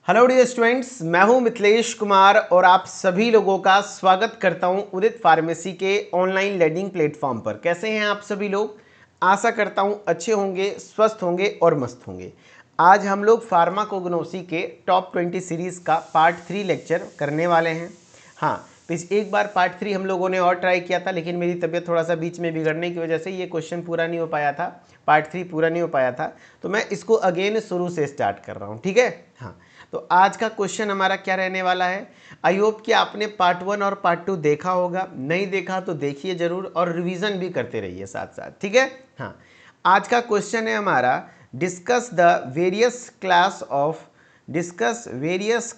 Hello dear students, मैं हूं मिथिलेश कुमार और आप सभी लोगों का स्वागत करता हूं उदित फार्मेसी के ऑनलाइन लर्निंग प्लेटफॉर्म पर। कैसे हैं आप सभी लोग? आशा करता हूं अच्छे होंगे, स्वस्थ होंगे और मस्त होंगे। आज हम लोग फार्माकोग्नोसी के टॉप 20 सीरीज़ का पार्ट 3 लेक्चर करने वाले हैं। हाँ, एक बार पार्ट 3 हम लोगों ने और ट्राई किया था, लेकिन मेरी तबीयत थोड़ा सा बीच में बिगड़ने की वजह से ये क्वेश्चन पूरा नहीं हो पाया था, पार्ट 3 पूरा नहीं हो पाया था, तो मैं इसको अगेन शुरू से स्टार्ट कर रहा हूँ। ठीक है। हाँ, तो आज का क्वेश्चन हमारा क्या रहने वाला है? आई होप कि आपने पार्ट 1 और पार्ट 2 देखा होगा। नहीं देखा तो देखिए जरूर और रिवीजन भी करते रहिए साथ साथ। ठीक है। हाँ, आज का क्वेश्चन है हमारा discuss various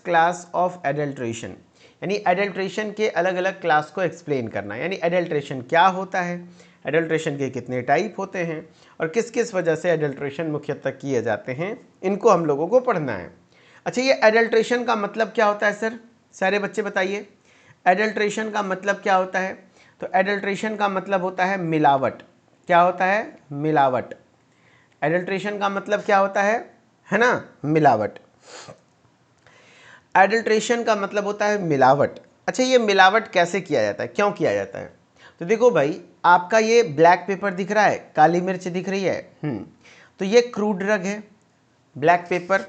class of adulteration, यानी एडल्ट्रेशन के अलग अलग क्लास को एक्सप्लेन करना। यानी एडल्ट्रेशन क्या होता है, एडल्ट्रेशन के कितने टाइप होते हैं और किस किस वजह से एडल्ट्रेशन मुख्यतः किए जाते हैं, इनको हम लोगों को पढ़ना है। अच्छा, ये एडल्ट्रेशन का मतलब क्या होता है सर? सारे बच्चे बताइए, एडल्ट्रेशन का मतलब क्या होता है? तो एडल्ट्रेशन का मतलब होता है मिलावट। क्या होता है? मिलावट। एडल्ट्रेशन का मतलब क्या होता है ना? मिलावट। एडल्ट्रेशन का मतलब होता है मिलावट। अच्छा, ये मिलावट कैसे किया जाता है, क्यों किया जाता है? तो देखो भाई, आपका ये ब्लैक पेपर दिख रहा है, काली मिर्च दिख रही है, तो ये क्रूड ड्रग है, ब्लैक पेपर।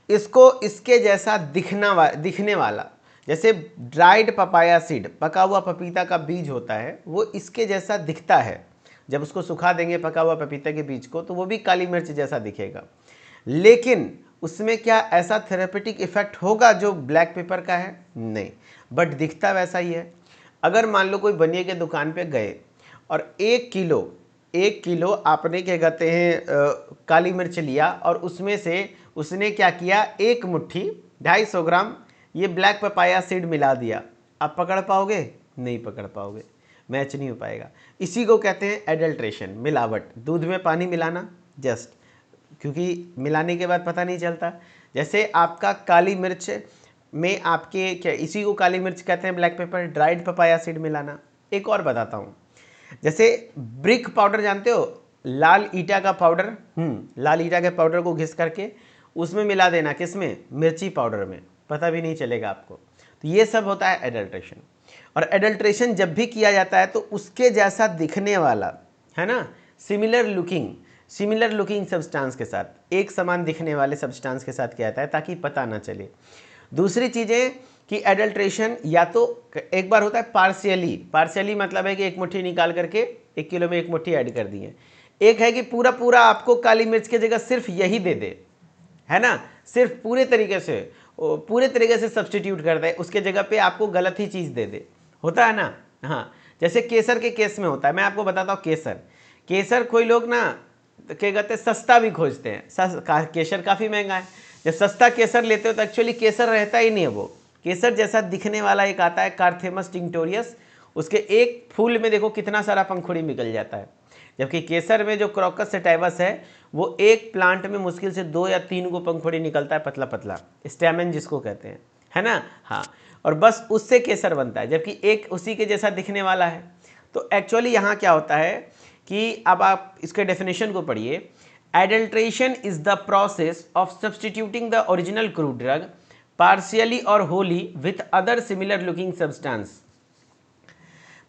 इसको इसके जैसा दिखने वाला, जैसे ड्राइड पपाया सीड, पका हुआ पपीता का बीज होता है, वो इसके जैसा दिखता है। जब उसको सुखा देंगे पका हुआ पपीता के बीज को, तो वो भी काली मिर्च जैसा दिखेगा, लेकिन उसमें क्या ऐसा थेरेपेटिक इफेक्ट होगा जो ब्लैक पेपर का है? नहीं, बट दिखता वैसा ही है। अगर मान लो कोई बनिए के दुकान पे गए और 1 किलो आपने क्या कहते हैं काली मिर्च लिया और उसमें से उसने क्या किया, 1 मुट्ठी 250 ग्राम ये ब्लैक पपाया सीड मिला दिया, आप पकड़ पाओगे? नहीं पकड़ पाओगे, मैच नहीं हो पाएगा। इसी को कहते हैं एडल्ट्रेशन, मिलावट। दूध में पानी मिलाना, जस्ट क्योंकि मिलाने के बाद पता नहीं चलता। जैसे आपका काली मिर्च में आपके क्या, इसी को काली मिर्च कहते हैं, black pepper, dried papaya seed मिलाना। एक और बताता हूँ, जैसे ब्रिक पाउडर जानते हो, लाल ईटा का पाउडर, लाल ईटा के पाउडर को घिस करके उसमें मिला देना, किसमें? मिर्ची पाउडर में, पता भी नहीं चलेगा आपको। तो ये सब होता है एडल्ट्रेशन। और एडल्ट्रेशन जब भी किया जाता है तो उसके जैसा दिखने वाला, है ना, सिमिलर लुकिंग सब्सटेंस के साथ, एक समान दिखने वाले सब्सटेंस के साथ किया जाता है ताकि पता ना चले। दूसरी चीज़ें कि एडल्ट्रेशन या तो एक बार होता है पार्शियली मतलब है कि 1 मुट्ठी निकाल करके 1 किलो में 1 मुट्ठी ऐड कर दिए। एक है कि पूरा पूरा आपको काली मिर्च की जगह सिर्फ यही दे दे, है ना, सिर्फ पूरे तरीके से सब्सटीट्यूट कर दे, उसके जगह पे आपको गलत ही चीज़ दे दे, होता है ना। हाँ, जैसे केसर के केस में होता है। मैं आपको बताता हूँ, केसर कोई लोग ना क्या कहते हैं, सस्ता भी खोजते हैं। केसर काफ़ी महंगा है। जब सस्ता केसर लेते हो तो एक्चुअली केसर रहता ही नहीं है, वो केसर जैसा दिखने वाला एक आता है कार्थेमस टिंक्टोरियस, उसके एक फूल में देखो कितना सारा पंखुड़ी निकल जाता है। जबकि केसर में जो क्रोकस सेटाइवस है, वो एक प्लांट में मुश्किल से 2 या 3 को पंखुड़ी निकलता है, पतला पतला, स्टेमन जिसको कहते हैं, है ना। हाँ, और बस उससे केसर बनता है, जबकि एक उसी के जैसा दिखने वाला है। तो एक्चुअली यहाँ क्या होता है कि अब आप इसके डेफिनेशन को पढ़िए। Adulteration is the process of substituting the original crude drug partially or wholly with other similar looking substance.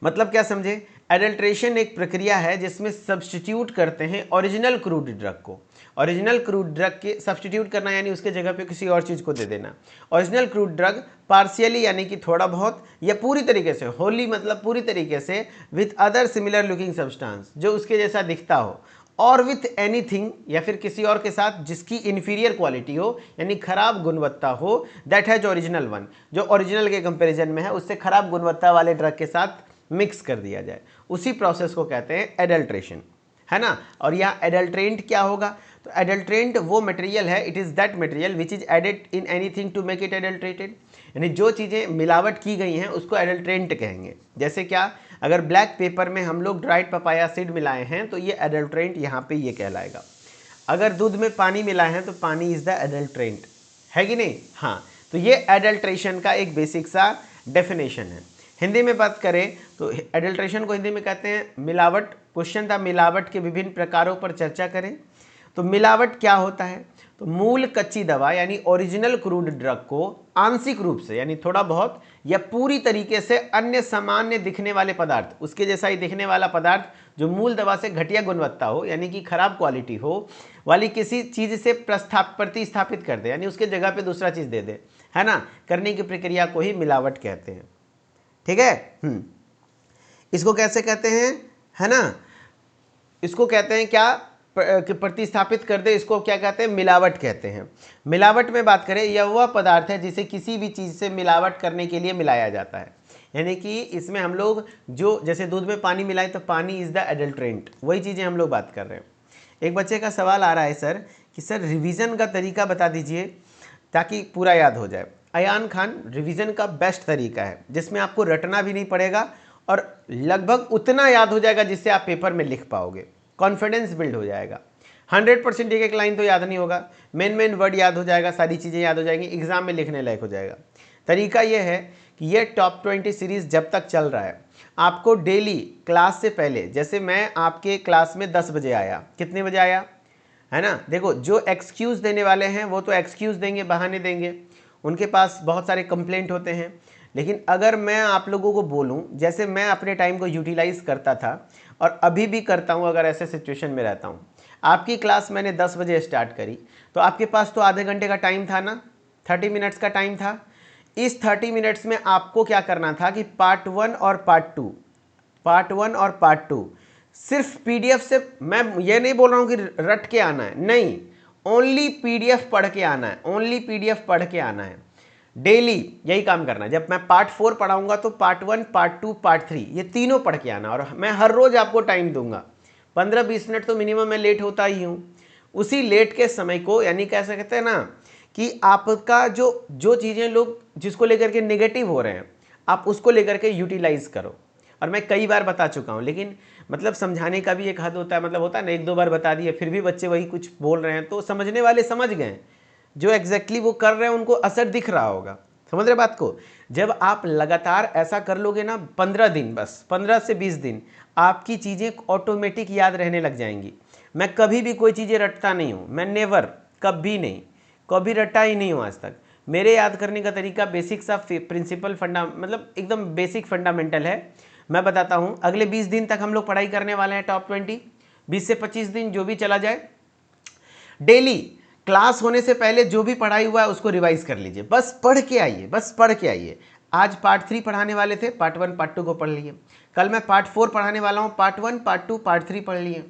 मतलब क्या समझे? एडल्ट्रेशन एक प्रक्रिया है जिसमें सब्सटीट्यूट करते हैं ओरिजिनल क्रूड ड्रग को। ओरिजिनल क्रूड ड्रग के सब्सटीट्यूट करना यानी उसके जगह पे किसी और चीज़ को दे देना। ओरिजिनल क्रूड ड्रग पार्शियली यानी कि थोड़ा बहुत, या पूरी तरीके से, होली मतलब पूरी तरीके से, with other similar looking substance, जो उसके जैसा दिखता हो, और विथ एनीथिंग या फिर किसी और के साथ जिसकी इन्फीरियर क्वालिटी हो, यानी खराब गुणवत्ता हो, दैट हैज ओरिजिनल वन, जो ओरिजिनल के कंपैरिजन में है उससे खराब गुणवत्ता वाले ड्रग के साथ मिक्स कर दिया जाए, उसी प्रोसेस को कहते हैं एडल्ट्रेशन, है ना। और यहाँ एडल्ट्रेंट क्या होगा? तो एडल्ट्रेंट वो मटेरियल है, it is that material which is added in anything to make it adulterated, यानी जो चीज़ें मिलावट की गई हैं उसको एडल्ट्रेंट कहेंगे। जैसे क्या, अगर ब्लैक पेपर में हम लोग ड्राइड पपाया सीड मिलाए हैं तो ये एडल्ट्रेंट यहाँ पे ये कहलाएगा। अगर दूध में पानी मिलाए हैं तो पानी इज द एडल्ट्रेंट, है कि नहीं? हाँ, तो ये एडल्ट्रेशन का एक बेसिक सा डेफिनेशन है। हिंदी में बात करें तो एडल्ट्रेशन को हिंदी में कहते हैं मिलावट। क्वेश्चन था मिलावट के विभिन्न प्रकारों पर चर्चा करें। तो मिलावट क्या होता है? तो मूल कच्ची दवा यानी ओरिजिनल क्रूड ड्रग को आंशिक रूप से यानी थोड़ा बहुत या पूरी तरीके से अन्य सामान्य दिखने वाले पदार्थ, उसके जैसा ही दिखने वाला पदार्थ जो मूल दवा से घटिया गुणवत्ता हो यानी कि खराब क्वालिटी हो वाली किसी चीज से प्रतिस्थापित कर दे, यानी उसके जगह पे दूसरा चीज दे दे, है ना, करने की प्रक्रिया को ही मिलावट कहते हैं। ठीक है। इसको कैसे कहते हैं, है ना, इसको कहते हैं क्या, प्रतिस्थापित कर दे, इसको क्या कहते हैं, मिलावट कहते हैं। मिलावट में बात करें, यह वह पदार्थ है जिसे किसी भी चीज़ से मिलावट करने के लिए मिलाया जाता है, यानी कि इसमें हम लोग जो जैसे दूध में पानी मिलाए तो पानी इज़ द एडल्ट्रेंट, वही चीज़ें हम लोग बात कर रहे हैं। एक बच्चे का सवाल आ रहा है सर कि सर रिवीजन का तरीका बता दीजिए ताकि पूरा याद हो जाए। अयान खान, रिवीजन का बेस्ट तरीका है जिसमें आपको रटना भी नहीं पड़ेगा और लगभग उतना याद हो जाएगा जिससे आप पेपर में लिख पाओगे, कॉन्फिडेंस बिल्ड हो जाएगा। 100% एक लाइन तो याद नहीं होगा, मेन वर्ड याद हो जाएगा, सारी चीज़ें याद हो जाएंगी, एग्जाम में लिखने लायक हो जाएगा। तरीका यह है कि ये टॉप 20 सीरीज़ जब तक चल रहा है आपको डेली क्लास से पहले, जैसे मैं आपके क्लास में 10 बजे आया, कितने बजे आया, है ना, देखो जो एक्सक्यूज़ देने वाले हैं वो तो एक्सक्यूज़ देंगे, बहाने देंगे, उनके पास बहुत सारे कंप्लेंट होते हैं। लेकिन अगर मैं आप लोगों को बोलूं जैसे मैं अपने टाइम को यूटिलाइज करता था और अभी भी करता हूं, अगर ऐसे सिचुएशन में रहता हूं, आपकी क्लास मैंने 10 बजे स्टार्ट करी तो आपके पास तो आधे घंटे का टाइम था ना, 30 मिनट्स का टाइम था। इस 30 मिनट्स में आपको क्या करना था कि पार्ट 1 और पार्ट 2 सिर्फ पीडीएफ से, मैं ये नहीं बोल रहा हूं कि रट के आना है, नहीं, ओनली पीडीएफ पढ़ के आना है, ओनली पीडीएफ पढ़ के आना है, डेली यही काम करना है। जब मैं पार्ट 4 पढ़ाऊंगा तो पार्ट 1, पार्ट 2, पार्ट 3 ये तीनों पढ़ के आना, और मैं हर रोज आपको टाइम दूंगा, 15-20 मिनट तो मिनिमम मैं लेट होता ही हूँ। उसी लेट के समय को, यानी कह सकते हैं ना कि आपका जो चीज़ें लोग जिसको लेकर के नेगेटिव हो रहे हैं आप उसको लेकर के यूटिलाइज करो। और मैं कई बार बता चुका हूँ, लेकिन मतलब समझाने का भी एक हद होता है, मतलब होता है ना, 1-2 बार बता दिए फिर भी बच्चे वही कुछ बोल रहे हैं तो समझने वाले समझ गए, जो एग्जैक्टली वो कर रहे हैं उनको असर दिख रहा होगा। समझ रहे बात को। जब आप लगातार ऐसा कर लोगे ना 15 दिन, बस 15 से 20 दिन, आपकी चीज़ें ऑटोमेटिक याद रहने लग जाएंगी। मैं कभी भी कोई चीज़ें रटता नहीं हूँ, मैं नेवर, कभी नहीं, कभी रटा ही नहीं हूँ आज तक। मेरे याद करने का तरीका बेसिक सा प्रिंसिपल मतलब एकदम बेसिक फंडामेंटल है। मैं बताता हूँ, अगले 20 दिन तक हम लोग पढ़ाई करने वाले हैं टॉप 20, 20 से 25 दिन जो भी चला जाए। डेली क्लास होने से पहले जो भी पढ़ाई हुआ है उसको रिवाइज कर लीजिए, बस पढ़ के आइए, बस पढ़ के आइए। आज पार्ट 3 पढ़ाने वाले थे, पार्ट 1 पार्ट 2 को पढ़ लिए, कल मैं पार्ट 4 पढ़ाने वाला हूँ, पार्ट 1 पार्ट 2 पार्ट 3 पढ़ लिए।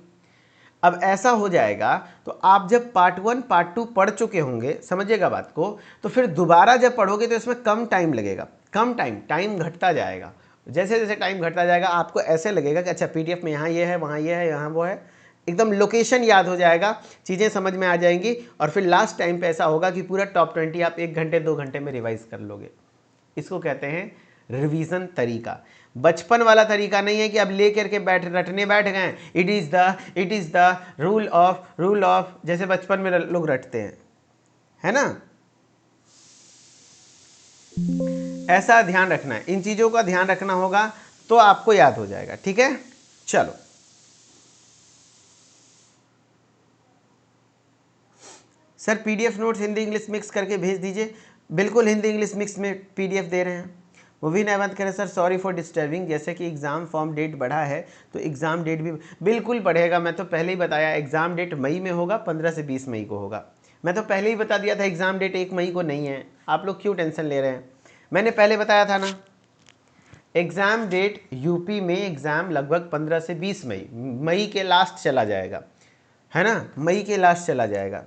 अब ऐसा हो जाएगा तो आप जब पार्ट 1 पार्ट 2 पढ़ चुके होंगे, समझिएगा बात को, तो फिर दोबारा जब पढ़ोगे तो इसमें कम टाइम लगेगा, कम टाइम घटता जाएगा। जैसे जैसे टाइम घटता जाएगा आपको ऐसे लगेगा कि अच्छा पीडीएफ में यहाँ ये है, वहाँ ये है, यहाँ वो है, एकदम लोकेशन याद हो जाएगा, चीज़ें समझ में आ जाएंगी, और फिर लास्ट टाइम पे ऐसा होगा कि पूरा टॉप 20 आप 1 घंटे 2 घंटे में रिवाइज कर लोगे। इसको कहते हैं रिवीजन तरीका। बचपन वाला तरीका नहीं है कि अब ले करके रटने बैठ गए, it is the rule of, जैसे बचपन में लोग रटते हैं, है ना। ऐसा ध्यान रखना है, इन चीज़ों का ध्यान रखना होगा तो आपको याद हो जाएगा। ठीक है, चलो sir PDF notes Hindi English mix करके भेज दीजिए। बिल्कुल हिंदी इंग्लिश मिक्स में पीडीएफ दे रहे हैं। मुबीन अहमद कह रहे सर सॉरी फॉर डिस्टर्बिंग, जैसे कि एग्ज़ाम फॉर्म डेट बढ़ा है तो एग्ज़ाम डेट भी बिल्कुल बढ़ेगा। मैं तो पहले ही बताया एग्ज़ाम डेट मई में होगा, 15 से 20 मई को होगा। मैं तो पहले ही बता दिया था एग्ज़ाम डेट 1 मई को नहीं है, आप लोग क्यों टेंशन ले रहे हैं। मैंने पहले बताया था ना, एग्ज़ाम डेट यूपी में एग्ज़ाम लगभग 15 से 20 मई के लास्ट चला जाएगा, है ना, मई के लास्ट चला जाएगा।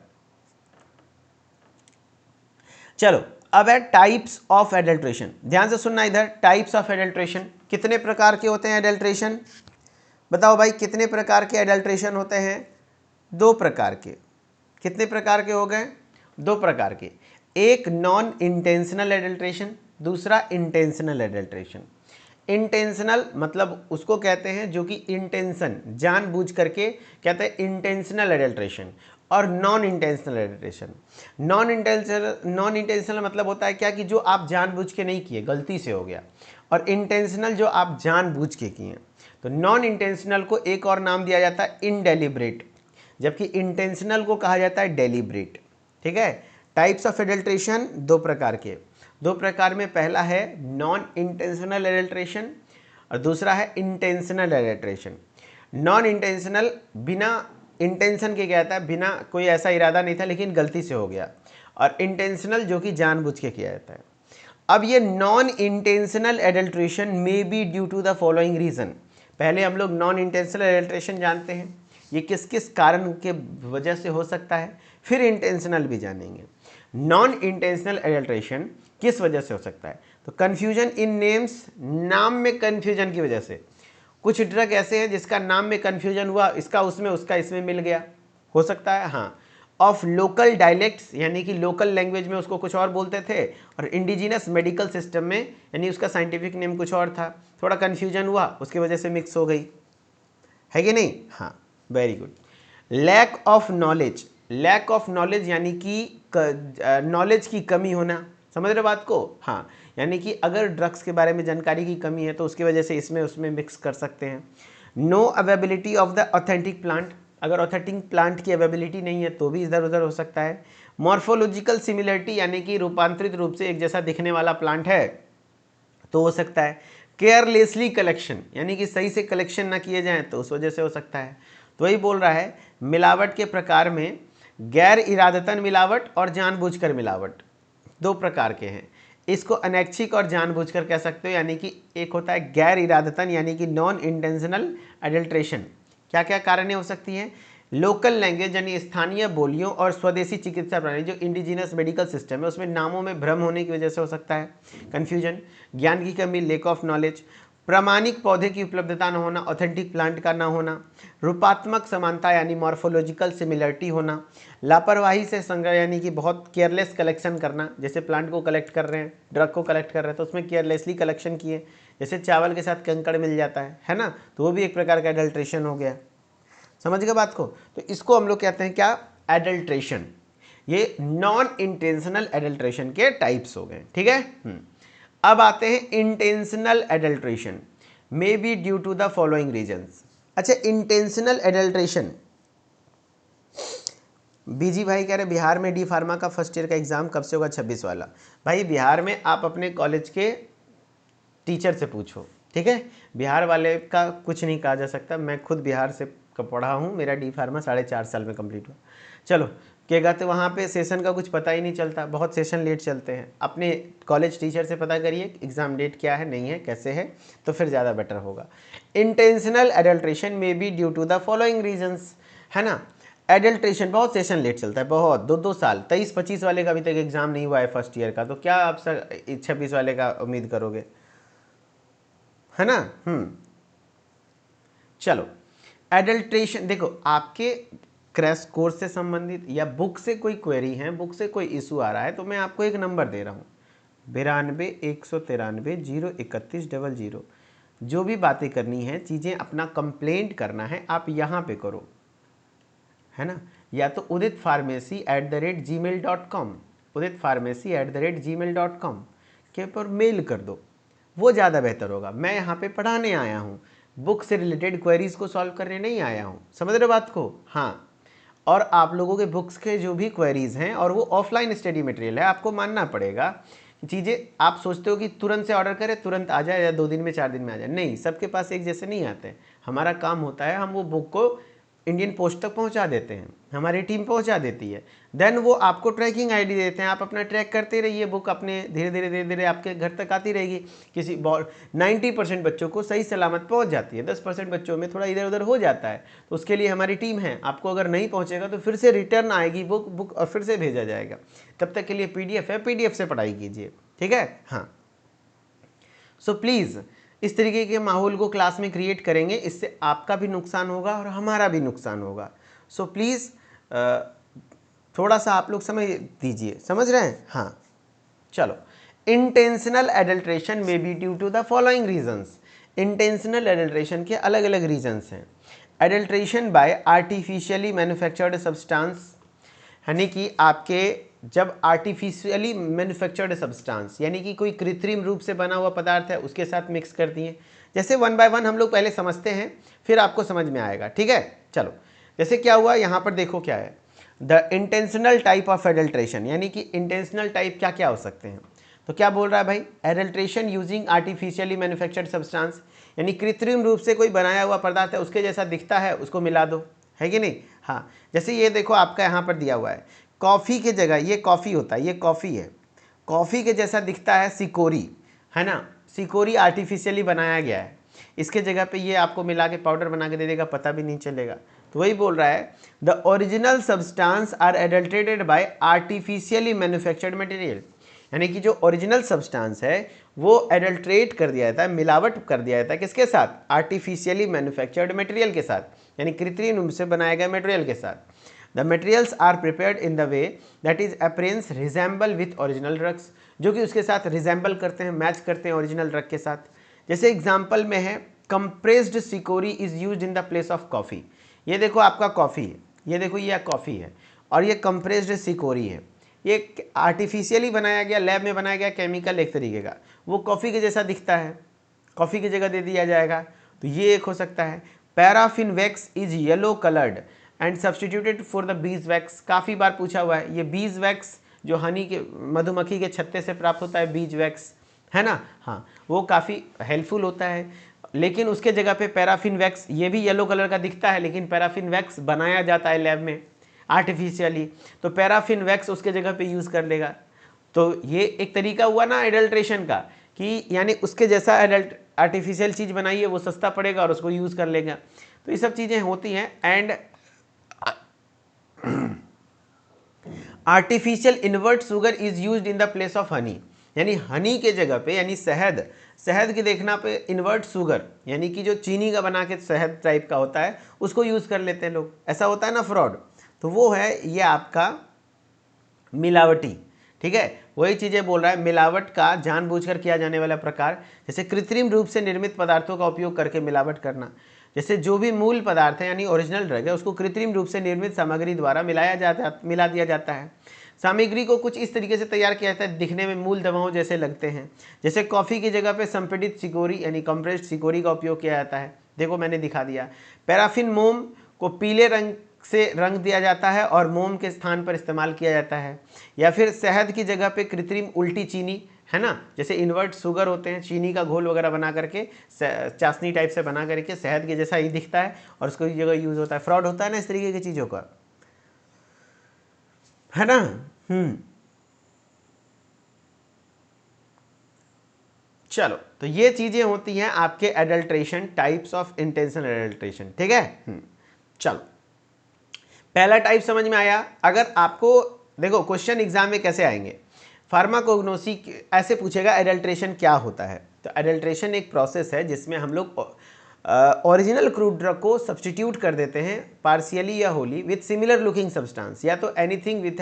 चलो अब है टाइप्स ऑफ एडल्ट्रेशन, ध्यान से सुनना इधर। टाइप्स ऑफ एडल्ट्रेशन, कितने प्रकार के होते हैं एडल्ट्रेशन, बताओ भाई कितने प्रकार के एडल्ट्रेशन होते हैं। 2 प्रकार के। कितने प्रकार के हो गए, 2 प्रकार के। एक नॉन इंटेंशनल एडल्ट्रेशन, दूसरा इंटेंशनल एडल्ट्रेशन। इंटेंशनल मतलब उसको कहते हैं जो कि इंटेंशन, जानबूझ करके कहते हैं इंटेंशनल एडल्ट्रेशन, और non intentional adulteration. Non intentional मतलब होता है क्या कि जो आप जानबूझ के नहीं किए, गलती से हो गया, और इंटेंशनल जो आप जानबूझ के किए। तो नॉन इंटेंशनल को एक और नाम दिया जाता है इनडेलिब्रेट, जबकि इंटेंशनल को कहा जाता है डेलिब्रेट। ठीक है। टाइप्स ऑफ एडल्ट्रेशन दो प्रकार के, दो प्रकार में, पहला है नॉन इंटेंशनल एडल्ट्रेशन और दूसरा है इंटेंशनल एडल्ट्रेशन। नॉन इंटेंशनल बिना इंटेंशन के क्या था, बिना कोई ऐसा इरादा नहीं था लेकिन गलती से हो गया, और इंटेंशनल जो कि जानबूझ के किया जाता है। अब ये non intentional adulteration may be due to the following reason. पहले हम लोग नॉन इंटेंशनल एडल्ट्रेशन जानते हैं, ये किस किस कारण के वजह से हो सकता है, फिर इंटेंशनल भी जानेंगे। नॉन इंटेंशनल एडल्ट्रेशन किस वजह से हो सकता है, तो कन्फ्यूजन इन नेम्स, नाम में कन्फ्यूजन की वजह से। कुछ ड्रग ऐसे हैं जिसका नाम में कन्फ्यूजन हुआ, इसका उसमें उसका इसमें मिल गया, हो सकता है। हाँ, ऑफ लोकल डायलेक्ट्स, यानी कि लोकल लैंग्वेज में उसको कुछ और बोलते थे और इंडिजिनस मेडिकल सिस्टम में यानी उसका साइंटिफिक नेम कुछ और था, थोड़ा कन्फ्यूजन हुआ, उसकी वजह से मिक्स हो गई, है कि नहीं। हाँ, very good. Lack of knowledge, lack of knowledge यानी कि नॉलेज की कमी होना, समझ रहे बात को। हाँ, यानी कि अगर ड्रग्स के बारे में जानकारी की कमी है तो उसकी वजह से इसमें उसमें मिक्स कर सकते हैं। No availability of the authentic plant, अगर ऑथेंटिक प्लांट की अवेबिलिटी नहीं है तो भी इधर उधर हो सकता है। मॉर्फोलॉजिकल सिमिलरिटी, यानी कि रूपांतरित रूप से एक जैसा दिखने वाला प्लांट है तो हो सकता है। केयरलेसली कलेक्शन, यानी कि सही से कलेक्शन ना किए जाएं तो उस वजह से हो सकता है। तो वही बोल रहा है, मिलावट के प्रकार में गैर इरादतन मिलावट और जानबूझकर मिलावट दो प्रकार के हैं। इसको अनैच्छिक और जानबूझकर कह सकते हो, यानी कि एक होता है गैर इरादतन यानी कि नॉन इंटेंशनल एडल्ट्रेशन। क्या क्या कारण हो सकती हैं, लोकल लैंग्वेज यानी स्थानीय बोलियों और स्वदेशी चिकित्सा प्रणाली जो इंडिजिनस मेडिकल सिस्टम है उसमें नामों में भ्रम होने की वजह से हो सकता है कन्फ्यूजन। ज्ञान की कमी, लेक ऑफ नॉलेज। प्रामाणिक पौधे की उपलब्धता न होना, ऑथेंटिक प्लांट का ना होना। रूपात्मक समानता यानी मॉर्फोलॉजिकल सिमिलरिटी होना। लापरवाही से संग्रह यानी कि बहुत केयरलेस कलेक्शन करना, जैसे प्लांट को कलेक्ट कर रहे हैं, ड्रग को कलेक्ट कर रहे हैं तो उसमें केयरलेसली कलेक्शन किए, जैसे चावल के साथ कंकड़ मिल जाता है ना, तो वो भी एक प्रकार का एडल्ट्रेशन हो गया। समझ गए बात को। तो इसको हम लोग कहते हैं क्या, एडल्ट्रेशन। ये नॉन इंटेंशनल एडल्ट्रेशन के टाइप्स हो गए, ठीक है। अब आते हैं intentional adulteration, may be due to the following reasons. अच्छा, इंटेंशनल एडल्ट्रेशन, बीजी भाई कह रहे बिहार में डी फार्मा का फर्स्ट ईयर का एग्जाम कब से होगा, 26 वाला। भाई बिहार में आप अपने कॉलेज के टीचर से पूछो, ठीक है। बिहार वाले का कुछ नहीं कहा जा सकता, मैं खुद बिहार से पढ़ा हूँ, मेरा डी फार्मा 4.5 साल में कंप्लीट हुआ। चलो क्या तो वहाँ पे सेशन का कुछ पता ही नहीं चलता, बहुत सेशन लेट चलते हैं। अपने कॉलेज टीचर से पता करिए एग्ज़ाम डेट क्या है, नहीं है, कैसे है, तो फिर ज़्यादा बेटर होगा। Intentional adulteration may be due to the following reasons, है ना। एडल्ट्रेशन बहुत सेशन लेट चलता है, बहुत 2-2 साल। 23-25 वाले का अभी तक एग्जाम नहीं हुआ है फर्स्ट ईयर का, तो क्या आप 26 वाले का उम्मीद करोगे, है ना। चलो, एडल्ट्रेशन देखो, आपके क्रैश कोर्स से संबंधित या बुक से कोई क्वेरी है, बुक से कोई इशू आ रहा है, तो मैं आपको एक नंबर दे रहा हूँ 92-193-03100। जो भी बातें करनी है, चीज़ें अपना कंप्लेंट करना है, आप यहाँ पे करो, है ना। या तो uditpharmacy@gmail.com, uditpharmacy@gmail.com के पर मेल कर दो, वो ज़्यादा बेहतर होगा। मैं यहाँ पे पढ़ाने आया हूँ, बुक से रिलेटेड क्वेरीज़ को सॉल्व करने नहीं आया हूँ, समझ रहे बात को। हाँ, और आप लोगों के बुक्स के जो भी क्वेरीज़ हैं, और वो ऑफलाइन स्टडी मटेरियल है, आपको मानना पड़ेगा। चीज़ें आप सोचते हो कि तुरंत से ऑर्डर करें, तुरंत आ जाए, या 2 दिन में 4 दिन में आ जाए, नहीं, सबके पास एक जैसे नहीं आते। हमारा काम होता है, हम वो बुक को इंडियन पोस्ट तक पहुंचा देते हैं, हमारी टीम पहुंचा देती है, देन वो आपको ट्रैकिंग आईडी देते हैं, आप अपना ट्रैक करते रहिए, बुक अपने धीरे धीरे आपके घर तक आती रहेगी। किसी 90% बच्चों को सही सलामत पहुंच जाती है, 10% बच्चों में थोड़ा इधर उधर हो जाता है, तो उसके लिए हमारी टीम है। आपको अगर नहीं पहुंचेगा तो फिर से रिटर्न आएगी बुक और फिर से भेजा जाएगा। तब तक के लिए PDF है, PDF से पढ़ाई कीजिए, ठीक है। हाँ, सो प्लीज़ इस तरीके के माहौल को क्लास में क्रिएट करेंगे, इससे आपका भी नुकसान होगा और हमारा भी नुकसान होगा। सो प्लीज़ थोड़ा सा आप लोग समझ दीजिए, समझ रहे हैं। हाँ, चलो, intentional adulteration may be due to the following reasons. Intentional adulteration के अलग अलग रीजंस हैं। Adulteration by artificially manufactured substance, यानी कि आपके जब आर्टिफिशियली मैन्युफैक्चर्ड सब्सटेंस यानी कि कोई कृत्रिम रूप से बना हुआ पदार्थ है उसके साथ मिक्स कर दिए। जैसे 1 बाय 1 हम लोग पहले समझते हैं, फिर आपको समझ में आएगा, ठीक है। चलो, जैसे क्या हुआ यहाँ पर देखो क्या है, the intentional type of adulteration, यानी कि इंटेंशनल टाइप क्या क्या हो सकते हैं। तो क्या बोल रहा है भाई, adulteration using artificially manufactured substance, यानी कृत्रिम रूप से कोई बनाया हुआ पदार्थ है उसके जैसा दिखता है उसको मिला दो, है कि नहीं। हाँ, जैसे ये देखो आपका यहाँ पर दिया हुआ है, कॉफ़ी के जगह ये कॉफ़ी होता है, ये कॉफ़ी है, कॉफ़ी के जैसा दिखता है सिकोरी, है ना, सिकोरी आर्टिफिशियली बनाया गया है, इसके जगह पे ये आपको मिला के पाउडर बना के दे देगा, पता भी नहीं चलेगा। तो वही बोल रहा है the original substance are adulterated by artificially manufactured material, यानी कि जो ओरिजिनल सब्सटेंस है वो एडल्ट्रेट कर दिया जाता है, मिलावट कर दिया जाता है किसके साथ, आर्टिफिशियली मैन्युफैक्चर्ड मटेरियल के साथ, यानी कृत्रिम रूप से बनाए गए मटेरियल के साथ। The materials are prepared in the way that is appearance resemble with original drugs, जो कि उसके साथ रिजेंबल करते हैं, मैच करते हैं ओरिजिनल ड्रग के साथ। जैसे एग्जाम्पल में है compressed chicory is used in the place of coffee, ये देखो आपका कॉफ़ी है, ये देखो ये कॉफ़ी है और ये कंप्रेस्ड सिकोरी है, ये आर्टिफिशियली बनाया गया, लैब में बनाया गया केमिकल एक तरीके का, वो कॉफ़ी के जैसा दिखता है, कॉफ़ी की जगह दे दिया जाएगा। तो ये एक हो सकता है। Paraffin wax is yellow coloured and substituted for the bees wax, काफ़ी बार पूछा हुआ है, ये बीज वैक्स जो हनी के मधुमक्खी के छत्ते से प्राप्त होता है, बीज वैक्स, है ना। हाँ, वो काफ़ी हेल्पफुल होता है, लेकिन उसके जगह पे पैराफिन वैक्स, ये भी येलो कलर का दिखता है लेकिन पैराफिन वैक्स बनाया जाता है लैब में आर्टिफिशियली, तो पैराफिन वैक्स उसके जगह पे यूज़ कर लेगा। तो ये एक तरीका हुआ ना एडल्ट्रेशन का, कि यानी उसके जैसा आर्टिफिशियल चीज़ बनाई है वो सस्ता पड़ेगा और उसको यूज़ कर लेगा। तो ये सब चीज़ें होती हैं। And artificial invert sugar is used in the place of honey, यानी हनी के जगह पे, यानी शहद, शहद के देखना पे इन्वर्ट शुगर, यानी कि जो चीनी का बना के शहद टाइप का होता है उसको यूज़ कर लेते हैं लोग, ऐसा होता है ना फ्रॉड। तो वो है ये आपका मिलावटी, ठीक है, वही चीज़ें बोल रहा है, मिलावट का जानबूझकर किया जाने वाला प्रकार, जैसे कृत्रिम रूप से निर्मित पदार्थों का उपयोग करके मिलावट करना, जैसे जो भी मूल पदार्थ है यानी ओरिजिनल ड्रग है उसको कृत्रिम रूप से निर्मित सामग्री द्वारा मिला दिया जाता है। सामग्री को कुछ इस तरीके से तैयार किया जाता है दिखने में मूल दवाओं जैसे लगते हैं, जैसे कॉफ़ी की जगह पे संपीड़ित सिकोरी यानी कंप्रेस्ड सिकोरी का उपयोग किया जाता है, देखो मैंने दिखा दिया। पैराफिन मोम को पीले रंग से रंग दिया जाता है और मोम के स्थान पर इस्तेमाल किया जाता है। या फिर शहद की जगह पे कृत्रिम उल्टी चीनी, है ना, जैसे इन्वर्ट शुगर होते हैं, चीनी का घोल वगैरह बना करके चाशनी टाइप से बना करके शहद के जैसा ही दिखता है और उसको जगह यूज़ होता है। फ्रॉड होता है ना इस तरीके की चीज़ों का, है ना। चलो, तो ये चीज़ें होती हैं आपके adulteration, types of intentional adulteration, ठीक है। चलो, पहला टाइप समझ में आया। अगर आपको देखो क्वेश्चन एग्जाम में कैसे आएंगे, फार्माकोग्नोसी ऐसे पूछेगा एडल्ट्रेशन क्या होता है। तो एडल्ट्रेशन एक प्रोसेस है जिसमें हम लोग ओरिजिनल क्रूड ड्रग को सब्सटीट्यूट कर देते हैं पार्शियली या Holi with similar looking substance, या तो anything with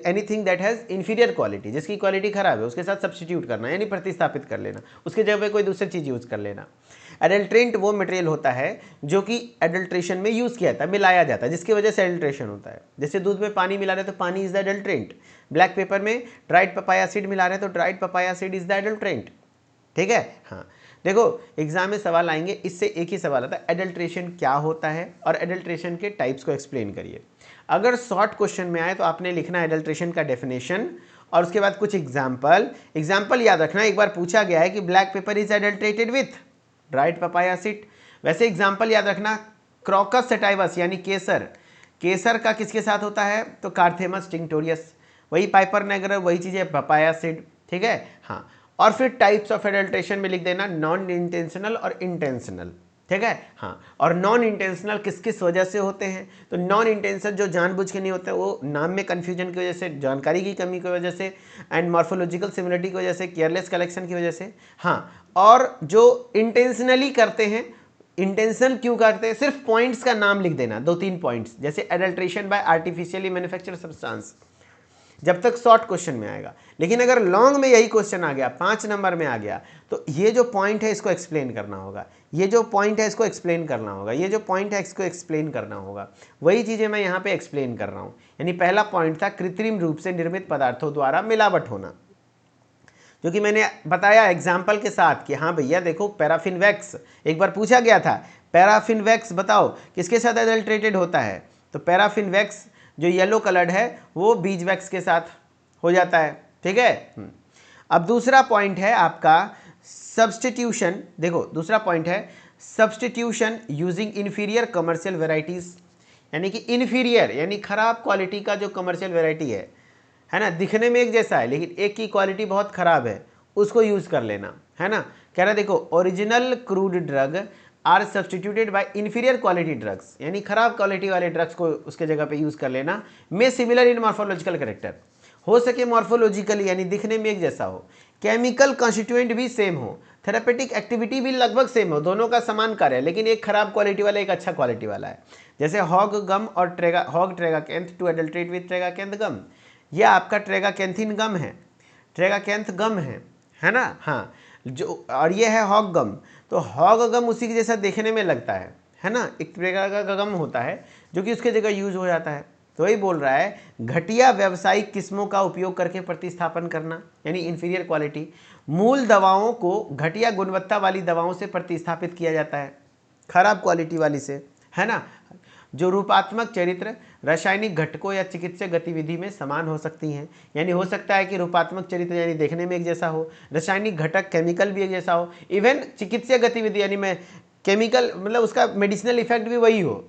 anything that has inferior quality, जिसकी क्वालिटी खराब है उसके साथ सब्सटीट्यूट करना यानी प्रतिस्थापित कर लेना, उसके जगह पे कोई दूसरी चीज़ यूज़ कर लेना। एडल्ट्रेंट वो मटेरियल होता है जो कि एडल्ट्रेशन में यूज़ किया जाता है, मिलाया जाता है, जिसकी वजह से एडल्ट्रेशन होता है। जैसे दूध में पानी मिला रहे तो पानी is the adulterant, black pepper में ड्राइड पपाया सीड मिला रहे तो dried papaya seed is the adulterant, ठीक है। हाँ, देखो एग्जाम में सवाल आएंगे, इससे एक ही सवाल आता है एडल्ट्रेशन क्या होता है और एडल्ट्रेशन के टाइप्स को एक्सप्लेन करिए। अगर शॉर्ट क्वेश्चन में आए तो आपने लिखना एडल्ट्रेशन का डेफिनेशन और उसके बाद कुछ एग्जाम्पल याद रखना। एक बार पूछा गया है कि black pepper is adulterated with dried papaya seed, वैसे एग्जाम्पल याद रखना क्रॉकस सेटाइवस यानी केसर, केसर का किसके साथ होता है तो कार्थेमस टिंक्टोरियस, वही पाइपर नेगर, वही चीज़ है पपाया सीड, ठीक है। हाँ, और फिर टाइप्स ऑफ एडल्ट्रेशन में लिख देना नॉन इंटेंशनल और इंटेंशनल, ठीक है। हाँ, और नॉन इंटेंशनल किस किस वजह से होते हैं, तो नॉन इंटेंशनल जो जानबूझ के नहीं होते वो नाम में कन्फ्यूजन की वजह से, जानकारी की कमी की वजह से, एंड मॉर्फोलॉजिकल सिमिलरिटी की वजह से, केयरलेस कलेक्शन की वजह से। हाँ, और जो इंटेंशनली करते हैं, इंटेंशनल क्यों करते हैं, सिर्फ पॉइंट्स का नाम लिख देना, 2-3 पॉइंट्स, जैसे adulteration by artificially manufactured substance, जब तक शॉर्ट क्वेश्चन में आएगा। लेकिन अगर लॉन्ग में यही क्वेश्चन आ गया, 5 नंबर में आ गया, तो ये जो पॉइंट है इसको एक्सप्लेन करना होगा, ये जो पॉइंट है इसको एक्सप्लेन करना होगा, ये जो पॉइंट है इसको एक्सप्लेन करना होगा। वही चीज़ें मैं यहाँ पे एक्सप्लेन कर रहा हूँ। यानी पहला पॉइंट था कृत्रिम रूप से निर्मित पदार्थों द्वारा मिलावट होना, जो कि मैंने बताया एग्जाम्पल के साथ कि हाँ भैया देखो पैराफिन वैक्स, एक बार पूछा गया था पैराफिन वैक्स बताओ किसके साथ एडल्ट्रेटेड होता है, तो पैराफिन वैक्स जो येलो कलर्ड है वो बीज वैक्स के साथ हो जाता है, ठीक है। अब दूसरा पॉइंट है आपका सब्स्टिट्यूशन। देखो दूसरा पॉइंट है substitution using inferior commercial varieties, यानी कि इन्फीरियर यानी खराब क्वालिटी का जो कमर्शियल वेराइटी है ना, दिखने में एक जैसा है लेकिन एक की क्वालिटी बहुत खराब है, उसको यूज कर लेना, है ना। कह रहा देखो original crude drug are substituted by inferior quality drugs, यानी खराब क्वालिटी वाले ड्रग्स को उसके जगह पे यूज कर लेना। मे सिमिलर इन मॉर्फोलॉजिकल कैरेक्टर, हो सके मॉर्फोलॉजिकली यानी दिखने में एक जैसा हो, केमिकल कॉन्स्टिट्यूएंट भी सेम हो, थेरापेटिक एक्टिविटी भी लगभग सेम हो, दोनों का समान कार्य है, लेकिन एक खराब क्वालिटी वाला एक अच्छा क्वालिटी वाला है। जैसे हॉग गम और हॉग ट्रेगाकेंथ टू एडल्ट्रेट विथ ट्रेगाकेंथ गम, यह आपका ट्रेगाकेंथिन गम है, ट्रेगाकेंथ गम है ना, हाँ जो, और ये है हॉग गम। तो हॉग गम उसी के जैसा देखने में लगता है ना, एक ट्रेगा का गम होता है जो कि उसके जगह यूज हो जाता है। तो वही बोल रहा है घटिया व्यावसायिक किस्मों का उपयोग करके प्रतिस्थापन करना, यानी इंफीरियर क्वालिटी। मूल दवाओं को घटिया गुणवत्ता वाली दवाओं से प्रतिस्थापित किया जाता है, खराब क्वालिटी वाली से, है ना। जो रूपात्मक चरित्र रासायनिक घटकों या चिकित्सक गतिविधि में समान हो सकती हैं, यानी हो सकता है कि रूपात्मक चरित्र यानी देखने में एक जैसा हो, रासायनिक घटक केमिकल भी एक जैसा हो, इवन चिकित्सक गतिविधि यानी में केमिकल मतलब उसका मेडिसिनल इफेक्ट भी वही हो,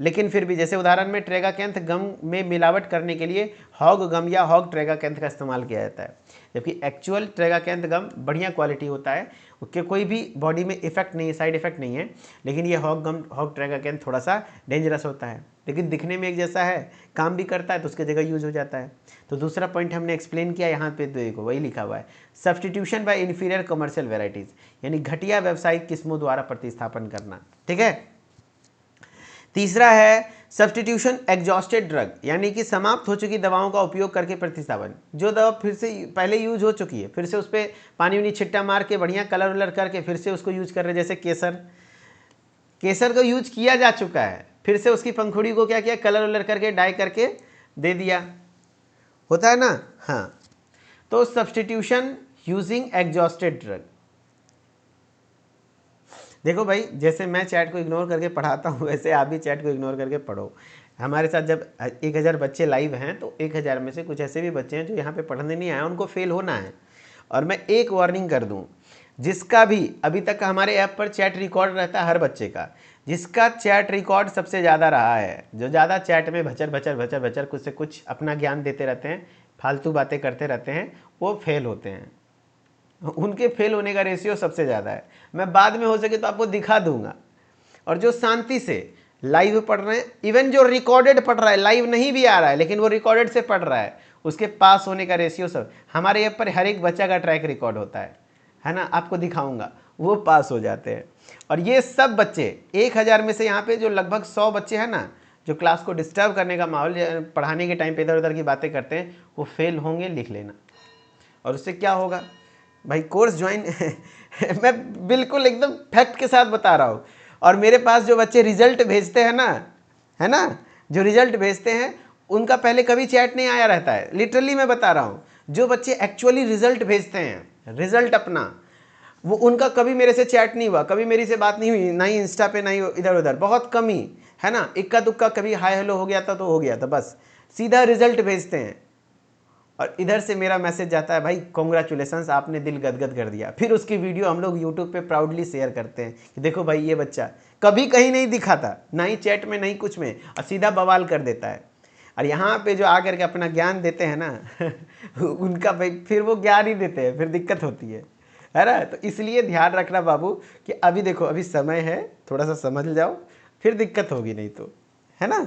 लेकिन फिर भी जैसे उदाहरण में ट्रेगाकेंथ गम में मिलावट करने के लिए हॉग गम या हॉग ट्रेगाकेंथ का इस्तेमाल किया जाता है, जबकि एक्चुअल ट्रेगाकेंथ गम बढ़िया क्वालिटी होता है, उसके कोई भी बॉडी में इफेक्ट नहीं है, साइड इफेक्ट नहीं है, लेकिन ये हॉग गम हॉग ट्रेगाकेंथ थोड़ा सा डेंजरस होता है, लेकिन दिखने में एक जैसा है, काम भी करता है तो उसके जगह यूज हो जाता है। तो दूसरा पॉइंट हमने एक्सप्लेन किया, यहाँ पे देखो वही लिखा हुआ है substitution by inferior commercial varieties, यानी घटिया व्यावसायिक किस्मों द्वारा प्रतिस्थापन करना, ठीक है। तीसरा है सब्स्टिट्यूशन एग्जॉस्टेड ड्रग, यानी कि समाप्त हो चुकी दवाओं का उपयोग करके प्रतिस्थापन। जो दवा फिर से पहले यूज हो चुकी है, फिर से उस पर पानी उनी छिट्टा मार के बढ़िया कलर वलर करके फिर से उसको यूज कर रहे हैं। जैसे केसर को यूज किया जा चुका है, फिर से उसकी पंखुड़ी को क्या किया, कलर वलर करके डाई करके दे दिया, होता है ना, हाँ। तो सब्स्टिट्यूशन यूजिंग एग्जॉस्टेड ड्रग। देखो भाई जैसे मैं चैट को इग्नोर करके पढ़ाता हूँ वैसे आप भी चैट को इग्नोर करके पढ़ो। हमारे साथ जब 1000 बच्चे लाइव हैं तो 1000 में से कुछ ऐसे भी बच्चे हैं जो यहाँ पे पढ़ने नहीं आए, उनको फेल होना है। और मैं एक वार्निंग कर दूँ, जिसका भी अभी तक हमारे ऐप पर चैट रिकॉर्ड रहता है हर बच्चे का, जिसका चैट रिकॉर्ड सबसे ज़्यादा रहा है, जो ज़्यादा चैट में भचर भचर भचर भचर कुछ से कुछ अपना ज्ञान देते रहते हैं, फालतू बातें करते रहते हैं, वो फेल होते हैं। उनके फेल होने का रेशियो सबसे ज़्यादा है। मैं बाद में हो सके तो आपको दिखा दूंगा। और जो शांति से लाइव पढ़ रहे हैं, इवन जो रिकॉर्डेड पढ़ रहा है, लाइव नहीं भी आ रहा है लेकिन वो रिकॉर्डेड से पढ़ रहा है, उसके पास होने का रेशियो सब हमारे ऐप पर हर एक बच्चा का ट्रैक रिकॉर्ड होता है ना, आपको दिखाऊंगा, वो पास हो जाते हैं। और ये सब बच्चे 1000 में से यहाँ पे जो लगभग 100 बच्चे हैं ना, जो क्लास को डिस्टर्ब करने का माहौल, पढ़ाने के टाइम पे इधर उधर की बातें करते हैं, वो फेल होंगे, लिख लेना। और उससे क्या होगा भाई, कोर्स ज्वाइन मैं बिल्कुल एकदम फैक्ट के साथ बता रहा हूँ। और मेरे पास जो बच्चे रिजल्ट भेजते हैं ना, है ना, जो रिजल्ट भेजते हैं उनका पहले कभी चैट नहीं आया रहता है, लिटरली मैं बता रहा हूँ। जो बच्चे एक्चुअली रिजल्ट भेजते हैं, रिजल्ट अपना, वो उनका कभी मेरे से चैट नहीं हुआ, कभी मेरी से बात नहीं हुई, ना ही इंस्टा पे, ना ही इधर उधर, बहुत कम ही, है ना। इक्का दुक्का कभी हाय हेलो हो गया था तो हो गया था, बस सीधा रिजल्ट भेजते हैं। और इधर से मेरा मैसेज जाता है, भाई कॉन्ग्रेचुलेसन्स, आपने दिल गदगद कर दिया। फिर उसकी वीडियो हम लोग यूट्यूब पे प्राउडली शेयर करते हैं कि देखो भाई ये बच्चा कभी कहीं नहीं दिखा था, ना ही चैट में, नहीं कुछ में, और सीधा बवाल कर देता है। और यहाँ पे जो आकर के अपना ज्ञान देते हैं ना उनका भाई फिर वो ज्ञान ही देते हैं, फिर दिक्कत होती है ना। तो इसलिए ध्यान रखना बाबू कि अभी देखो, अभी समय है, थोड़ा सा समझ जाओ, फिर दिक्कत होगी नहीं तो, है ना।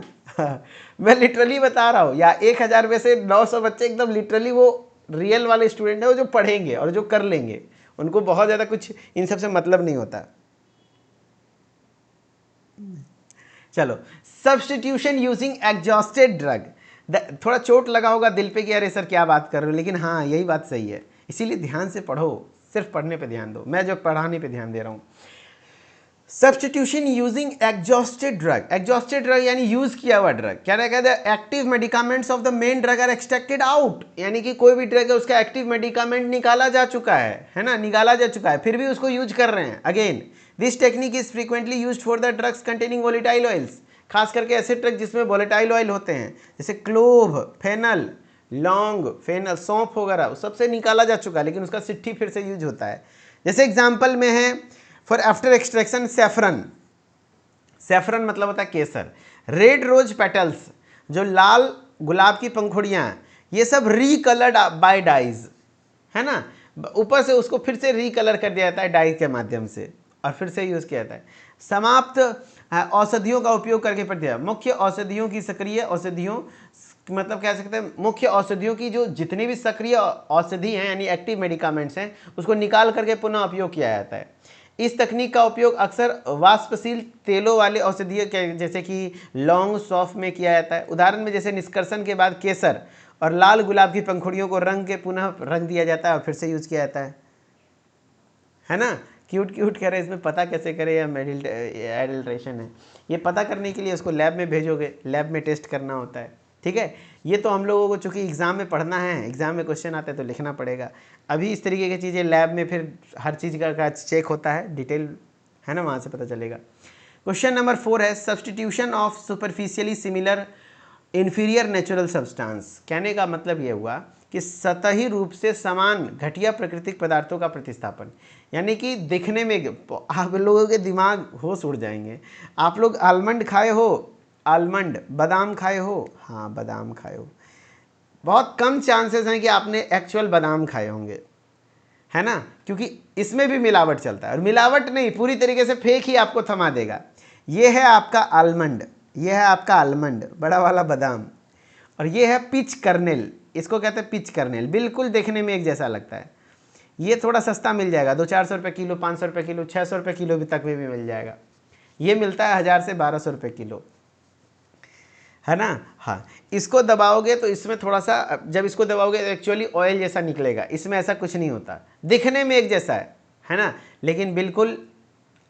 मैं लिटरली बता रहा हूँ, या 1000 में से 900 बच्चे एकदम लिटरली वो रियल वाले स्टूडेंट है, वो जो पढ़ेंगे और जो कर लेंगे, उनको बहुत ज़्यादा कुछ इन सब से मतलब नहीं होता। चलो, सब्स्टिट्यूशन यूजिंग एग्जॉस्टेड ड्रग। थोड़ा चोट लगा होगा दिल पे कि अरे सर क्या बात कर रहे हो, लेकिन हाँ यही बात सही है, इसीलिए ध्यान से पढ़ो, सिर्फ पढ़ने पे ध्यान दो, मैं जो पढ़ाने पे ध्यान दे रहा हूँ। सब्स्टिट्यूशन यूजिंग एग्जॉस्टेड ड्रग यानी यूज किया हुआ ड्रग। क्या कहते हैं, active medicaments of the main drug are extracted out, यानी कि कोई भी ड्रग है उसका एक्टिव मेडिकामेंट निकाला जा चुका है ना, निकाला जा चुका है, फिर भी उसको यूज कर रहे हैं। Again this technique is frequently used for the drugs containing volatile oils. खास करके ऐसे ट्रक जिसमें वोलेटाइल ऑयल होते हैं, जैसे क्लोव, फेनल, लौंग, फेनल, सौंफ वगैरह, उस सबसे निकाला जा चुका है, लेकिन उसका सिट्ठी फिर से यूज होता है। जैसे एग्जाम्पल में है for after extraction saffron, saffron मतलब होता है केसर। रेड रोज पेटल्स, जो लाल गुलाब की पंखुड़ियाँ हैं, ये सब रिकलर्ड बाय डाइज, है ना, ऊपर से उसको फिर से रिकलर कर दिया जाता है डाई के माध्यम से और फिर से यूज़ किया जाता है। समाप्त औषधियों का उपयोग करके प्रक्रिया, मुख्य औषधियों की सक्रिय औषधियों, मतलब कह सकते हैं मुख्य औषधियों की जो जितनी भी सक्रिय औषधि हैं यानी एक्टिव मेडिकामेंट्स हैं, उसको निकाल करके पुनः उपयोग किया जाता है। इस तकनीक का उपयोग अक्सर वाष्पशील तेलों वाले औषधीय जैसे कि लौंग, सौंफ में किया जाता है। उदाहरण में जैसे निष्कर्षण के बाद केसर और लाल गुलाब की पंखुड़ियों को रंग के पुनः रंग दिया जाता है और फिर से यूज किया जाता है ना। क्यूट क्यूट कह रहे हैं, इसमें पता कैसे करें या एडल्ट्रेशन है, ये पता करने के लिए उसको लैब में भेजोगे, लैब में टेस्ट करना होता है, ठीक है। ये तो हम लोगों को चूंकि एग्जाम में पढ़ना है, एग्जाम में क्वेश्चन आते हैं तो लिखना पड़ेगा। अभी इस तरीके की चीज़ें लैब में फिर हर चीज़ का चेक होता है, डिटेल है ना, वहाँ से पता चलेगा। क्वेश्चन नंबर 4 है substitution of superficially similar inferior natural substance. कहने का मतलब ये हुआ कि सतही रूप से समान घटिया प्राकृतिक पदार्थों का प्रतिस्थापन, यानी कि दिखने में आप लोगों के दिमाग होश उड़ जाएंगे। आप लोग आलमंड खाए हो, आलमंड, बादाम खाए हो, हाँ बादाम खाए हो, बहुत कम चांसेस हैं कि आपने एक्चुअल बादाम खाए होंगे, है ना, क्योंकि इसमें भी मिलावट चलता है, और मिलावट नहीं, पूरी तरीके से फेक ही आपको थमा देगा। ये है आपका आलमंड, ये है आपका आलमंड, बड़ा वाला बादाम, और ये है पिच कर्नेल, इसको कहते हैं पिच कर्नेल, बिल्कुल देखने में एक जैसा लगता है। ये थोड़ा सस्ता मिल जाएगा, 200-400 रुपये किलो, 500 रुपये किलो, 600 रुपये किलो भी तक में भी मिल जाएगा। ये मिलता है 1000 से 1200 रुपये किलो, है ना। हाँ, इसको दबाओगे तो इसमें थोड़ा सा, जब इसको दबाओगे तो एक्चुअली ऑयल जैसा निकलेगा, इसमें ऐसा कुछ नहीं होता, दिखने में एक जैसा है ना, लेकिन बिल्कुल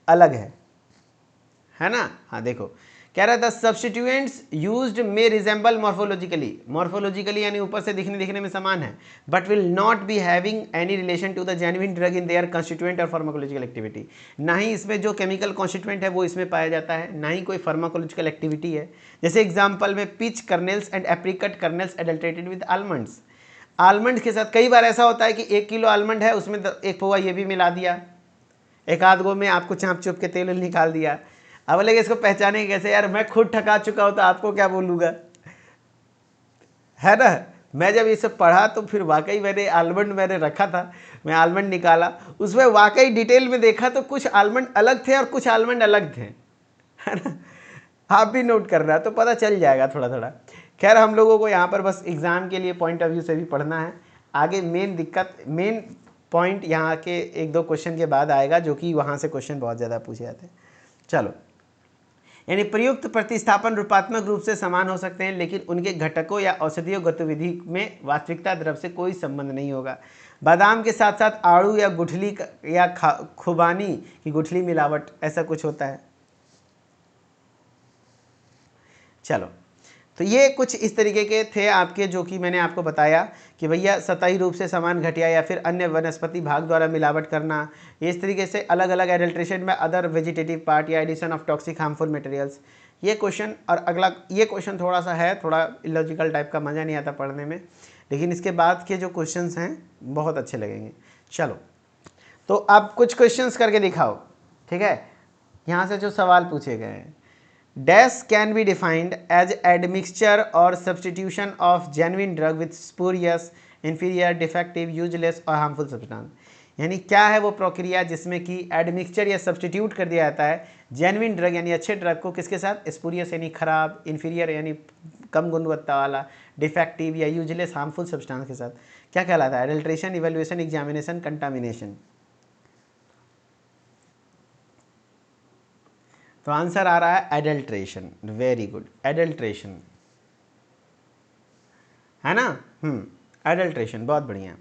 अलग है ना। हाँ देखो, कह रहा था substituents used may resemble morphologically, morphologically यानी ऊपर से दिखने में समान है, but will not be having any relation to the genuine drug in their constituent और फार्माकोलॉजिकल एक्टिविटी। ना ही इसमें जो केमिकल कॉन्स्टिट्यूएंट है वो इसमें पाया जाता है, ना ही कोई फार्माकोलॉजिकल एक्टिविटी है। जैसे एग्जाम्पल में pitch kernels and apricot kernels adulterated with almonds. Almond के साथ कई बार ऐसा होता है कि 1 किलो आलमंड है, उसमें 1 पौवा ये भी मिला दिया, एक आध गो में आपको चाँप चुप के तेल निकाल दिया। अब लगे इसको पहचाने कैसे, यार मैं खुद ठका चुका हूं तो आपको क्या बोलूँगा, है ना। मैं जब ये सब पढ़ा तो फिर वाकई मैंने आलमंड मैंने रखा था, मैं आलमंड निकाला, उसमें वाकई डिटेल में देखा तो कुछ आलमंड अलग थे और कुछ आलमंड अलग थे, है ना। आप भी नोट करना तो पता चल जाएगा थोड़ा थोड़ा। खैर हम लोगों को यहाँ पर बस एग्ज़ाम के लिए पॉइंट ऑफ व्यू से भी पढ़ना है, आगे मेन पॉइंट यहाँ के 1-2 क्वेश्चन के बाद आएगा, जो कि वहाँ से क्वेश्चन बहुत ज़्यादा पूछे जाते हैं। चलो, यानी प्रयुक्त प्रतिस्थापन रूपात्मक रूप से समान हो सकते हैं, लेकिन उनके घटकों या औषधीय गतिविधि में वास्तविकता द्रव से कोई संबंध नहीं होगा। बादाम के साथ साथ आड़ू या गुठली या खुबानी की गुठली मिलावट, ऐसा कुछ होता है। चलो, तो ये कुछ इस तरीके के थे आपके, जो कि मैंने आपको बताया कि भैया सतही रूप से समान घटिया या फिर अन्य वनस्पति भाग द्वारा मिलावट करना, ये इस तरीके से अलग अलग एडल्ट्रेशन में अदर वेजिटेटिव पार्ट या addition of toxic harmful materials, ये क्वेश्चन। और अगला ये क्वेश्चन थोड़ा सा है, थोड़ा इलॉजिकल टाइप का, मज़ा नहीं आता पढ़ने में, लेकिन इसके बाद के जो क्वेश्चन हैं बहुत अच्छे लगेंगे। चलो, तो आप कुछ क्वेश्चंस करके दिखाओ, ठीक है। यहाँ से जो सवाल पूछे गए हैं, dash can be defined as admixture or substitution of genuine drug with spurious, inferior, defective, useless or harmful substance. यानी क्या है वो प्रक्रिया जिसमें कि एडमिक्सचर या सब्सटीट्यूट कर दिया जाता है जेन्युइन ड्रग यानी अच्छे ड्रग को किसके साथ, स्पूरियस यानी खराब, इन्फीरियर यानी कम गुणवत्ता वाला, डिफेक्टिव या यूजलेस हार्मफुल सब्सटेंस के साथ। क्या कहलाता है, एडल्ट्रेशन, इवेल्युएशन, एग्जामिनेशन, कंटामिनेशन। तो आंसर आ रहा है एडल्ट्रेशन, वेरी गुड, एडल्ट्रेशन, है ना। एडल्ट्रेशन, बहुत बढ़िया।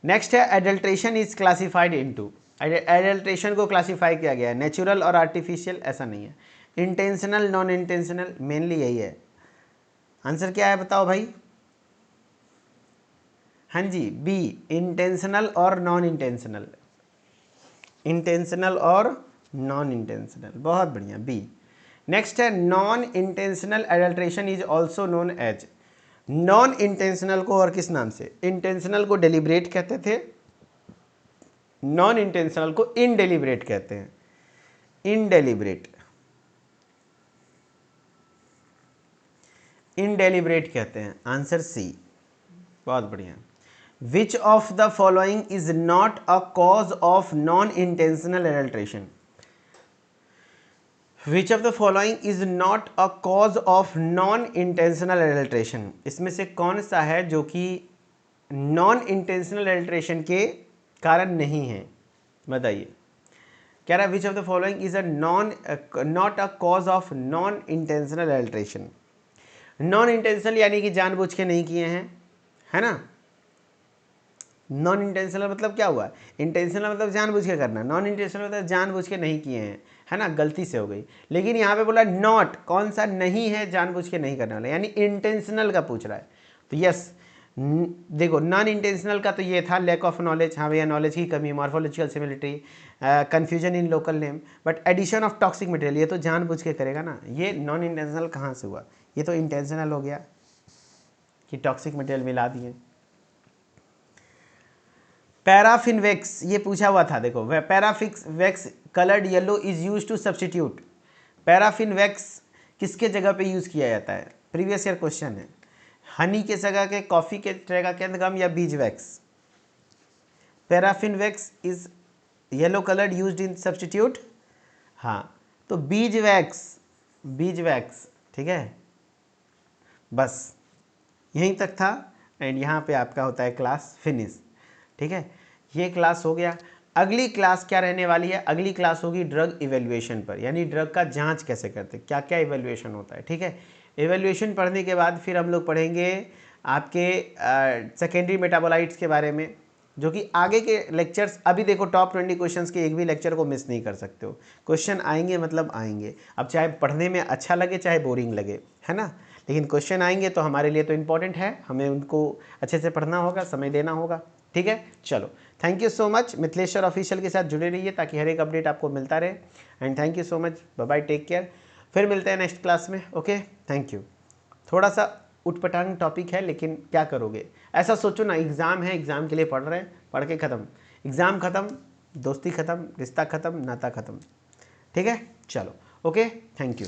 नेक्स्ट है adulteration is classified into, adulteration को क्लासिफाई किया गया है नेचुरल और आर्टिफिशियल, ऐसा नहीं है, इंटेंशनल, नॉन इंटेंशनल, मेनली यही है। आंसर क्या है बताओ भाई। हाँ जी, बी, इंटेंशनल और नॉन इंटेंशनल, इंटेंशनल और नॉन इंटेंशनल, बहुत बढ़िया, बी। नेक्स्ट है non intentional adulteration is also known as, non intentional को और किस नाम से, इंटेंशनल को डेलिब्रेट कहते थे, नॉन इंटेंशनल को इनडेलिब्रेट कहते हैं, इनडेलिब्रेट, इनडेलिब्रेट कहते हैं। आंसर सी, बहुत बढ़िया। Which of the following is not a cause of non intentional adulteration, which of the following is not a cause of non intentional adulteration, इसमें से कौन सा है जो कि नॉन इंटेंशनल एडल्ट्रेशन के कारण नहीं है, बताइए। कह रहा है which of the following is a not a cause of non intentional adulteration. Non intentional यानी कि जानबूझ के नहीं किए हैं, है ना। नॉन इंटेंशनल मतलब क्या हुआ, इंटेंशनल मतलब जानबूझ के करना, नॉन इंटेंशनल मतलब जानबूझ के नहीं किए हैं, है ना, गलती से हो गई। लेकिन यहाँ पे बोला नॉट, कौन सा नहीं है जानबूझ के नहीं करने वाला, यानी इंटेंशनल का पूछ रहा है। तो यस, देखो नॉन इंटेंशनल का तो ये था लैक ऑफ नॉलेज, हाँ भैया नॉलेज की कमी, morphological similarity, confusion in local name, but addition of toxic material ये तो जानबूझ के करेगा ना। ये नॉन इंटेंशनल कहाँ से हुआ, ये तो इंटेंशनल हो गया कि टॉक्सिक मटेरियल मिला दिए। पैराफिन वैक्स ये पूछा हुआ था, देखो paraffin wax coloured yellow is use to substitute, paraffin wax किसके जगह पे यूज किया जाता है, प्रीवियस ईयर क्वेश्चन है। हनी के जगह के, कॉफी के जगह के गम या bees wax, paraffin wax is yellow coloured used in substitute, हाँ तो बीज वैक्स, बीज वैक्स, ठीक है। बस यहीं तक था एंड यहाँ पे आपका होता है क्लास फिनिश, ठीक है। ये क्लास हो गया। अगली क्लास क्या रहने वाली है, अगली क्लास होगी ड्रग इवेल्युएशन पर, यानी ड्रग का जांच कैसे करते, क्या क्या इवेल्युएशन होता है, ठीक है। इवेल्युएशन पढ़ने के बाद फिर हम लोग पढ़ेंगे आपके सेकेंडरी मेटाबोलाइट्स के बारे में, जो कि आगे के लेक्चर्स, अभी देखो टॉप 20 क्वेश्चंस के एक भी लेक्चर को मिस नहीं कर सकते हो, क्वेश्चन आएंगे मतलब आएंगे। अब चाहे पढ़ने में अच्छा लगे चाहे बोरिंग लगे, है ना, लेकिन क्वेश्चन आएंगे तो हमारे लिए तो इम्पॉर्टेंट है, हमें उनको अच्छे से पढ़ना होगा, समय देना होगा, ठीक है। चलो thank you so much, Mithileshwar official के साथ जुड़े रहिए ताकि हर एक अपडेट आपको मिलता रहे। And thank you so much, bye bye, take care, फिर मिलते हैं नेक्स्ट क्लास में, ओके थैंक यू। थोड़ा सा उटपटांग टॉपिक है लेकिन क्या करोगे, ऐसा सोचो ना, एग्ज़ाम है, एग्ज़ाम के लिए पढ़ रहे हैं, पढ़ के ख़त्म, एग्ज़ाम ख़त्म, दोस्ती ख़त्म, रिश्ता ख़त्म, नाता ख़त्म, ठीक है। चलो ओके, थैंक यू।